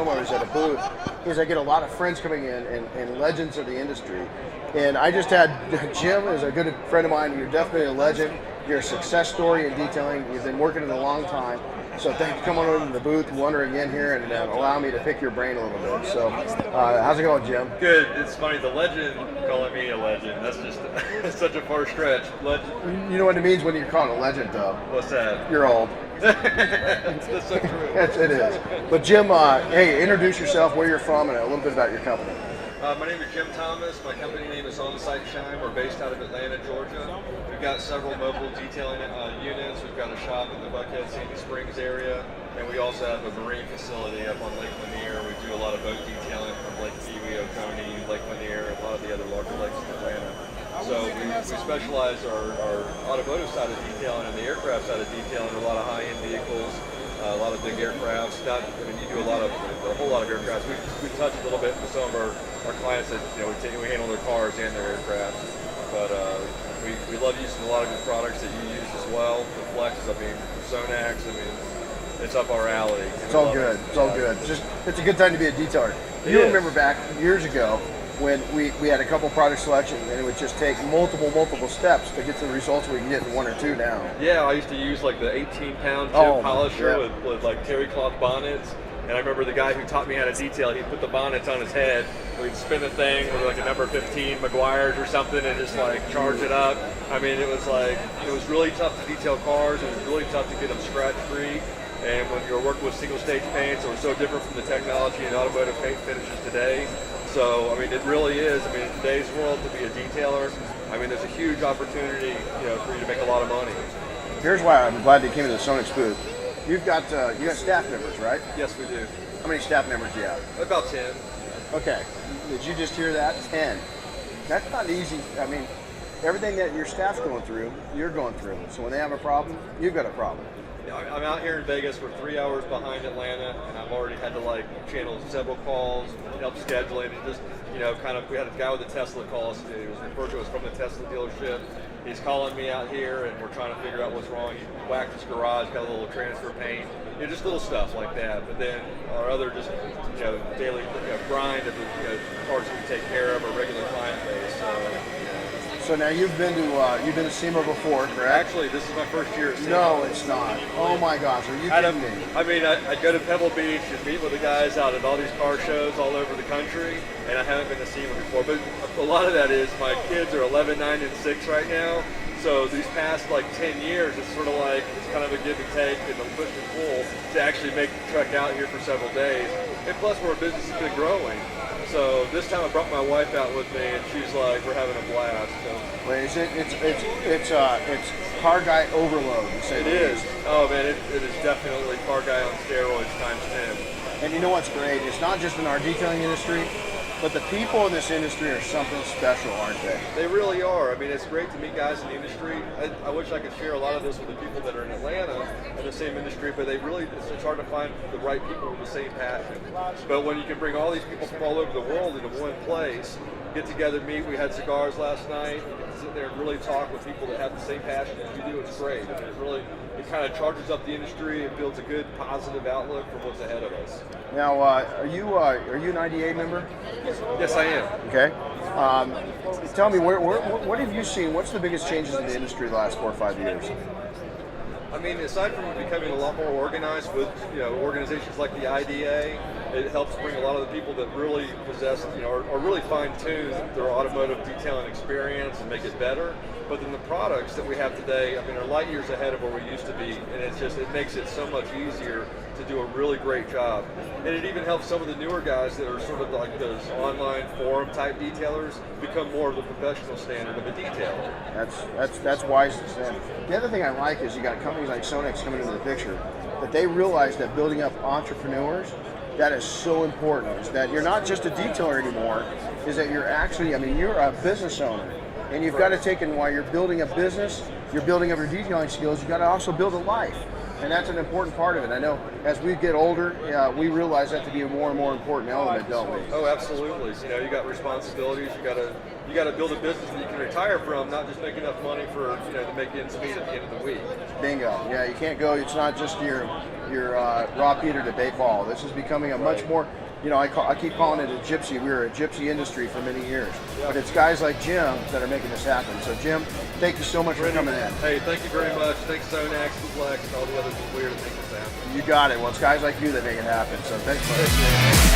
SOMA, I was at a booth, is I get a lot of friends coming in and legends of the industry. And I just had Jim is a good friend of mine. You're definitely a legend. You're a success story in detailing. You've been working it a long time. So thanks for coming over to the booth, wandering in here, and allowing me to pick your brain a little bit. So how's it going, Jim? Good. It's funny, the legend calling me a legend. That's just such a far stretch. Legend. You know what it means when you're called a legend, though? What's that? You're old. That's so true. It is. But Jim, hey, introduce yourself, where you're from, and a little bit about your company. My name is Jim Thomas. My company name is Onsite Shine. We're based out of Atlanta, Georgia. We've got several mobile detailing units. We've got a shop in the Buckhead, Sandy Springs area, and we also have a marine facility up on Lake Lanier. We do a lot of boat detailing from Lake Kiwi, Oconee, Lake Lanier, and a lot of the other larger lakes in Atlanta. So we specialize our automotive side of detailing and the aircraft side of detailing, a lot of high-end vehicles, a lot of big aircrafts. You do a whole lot of aircrafts. We touch a little bit with some of our clients that we handle their cars and their aircraft. But we love using a lot of good products that you use as well. The Flexes, SONAX, it's up our alley. It's all good. It's all good. It's a good time to be a detailer. You remember back years ago when we had a couple product selections, and it would just take multiple steps to get to the results we can get in one or two now. Yeah, I used to use like the 18-pound tip polisher with like terry cloth bonnets. And I remember the guy who taught me how to detail, he'd put the bonnets on his head, we'd spin the thing with like a number 15 Meguiar's or something and just like charge it up. It was really tough to detail cars. It was really tough to get them scratch free. And when you're working with single stage paints, it was so different from the technology and automotive paint finishes today. So, it really is. In today's world, to be a detailer, there's a huge opportunity, for you to make a lot of money. Here's why I'm glad they came to the SONAX booth. You've got staff members, right? Yes, we do. How many staff members do you have? About 10. Okay. Did you just hear that? 10. That's not easy. Everything that your staff's going through, you're going through. So when they have a problem, you've got a problem. I'm out here in Vegas. We're 3 hours behind Atlanta, and I've already had to channel several calls, help scheduling, and just we had a guy with a Tesla call us. He was referred to us from the Tesla dealership. He's calling me out here, and we're trying to figure out what's wrong. He whacked his garage, got a little transfer paint, just little stuff like that. But then our other just daily grind of the parts that we take care of, our regular client base. So now you've been to SEMA before, correct? Actually, this is my first year at SEMA. No, it's not. Oh my gosh, are you kidding me? I'd go to Pebble Beach and meet with the guys out at all these car shows all over the country, and I haven't been to SEMA before. But a lot of that is my kids are 11, 9, and 6 right now. So these past 10 years, it's kind of a give and take and a push and pull to actually make the trek out here for several days. And plus, our business has been growing. So this time I brought my wife out with me, and she's like, we're having a blast. So. Wait, it's car guy overload. It is. Oh man, it is definitely car guy on steroids times 10. And you know what's great? It's not just in our detailing industry, but the people in this industry are something special, aren't they? They really are. It's great to meet guys in the industry. I wish I could share a lot of this with the people that are in Atlanta in the same industry, but it's hard to find the right people with the same passion. But when you can bring all these people from all over the world into one place, get together, meet. We had cigars last night. You can sit there and really talk with people that have the same passion as you do. It's great. It kind of charges up the industry and builds a good, positive outlook for what's ahead of us. Now, are you an IDA member? Yes, I am. Okay. Tell me, what have you seen? What's the biggest changes in the industry the last 4 or 5 years? Aside from becoming a lot more organized with organizations like the IDA, it helps bring a lot of the people that really possess, or really fine-tune their automotive detailing experience and make it better. But then the products that we have today, are light years ahead of where we used to be, and it makes it so much easier to do a really great job. And it even helps some of the newer guys that are sort of like those online forum type detailers become more of the professional standard of a detailer. That's wise to say. The other thing I like is you got companies like SONAX coming into the picture, that they realize that building up entrepreneurs, that is so important, is that you're not just a detailer anymore, is that you're actually, you're a business owner. And you've got to take in while you're building a business, you're building up your detailing skills, you've got to also build a life. And that's an important part of it. I know as we get older, we realize that to be a more and more important element, don't we? Oh, absolutely. You know, you got responsibilities. You got to build a business that you can retire from, not just make enough money for to make ends meet at the end of the week. Bingo. Yeah, you can't go. It's not just your raw Peter to bait ball. This is becoming a much more. I keep calling it a gypsy. We were a gypsy industry for many years, but it's guys like Jim that are making this happen. So, Jim, thank you so much for coming in. Hey, thank you very much. Thanks, SONAX, Flex, and all the other people here to make this happen. You got it. Well, it's guys like you that make it happen. So, thanks, buddy.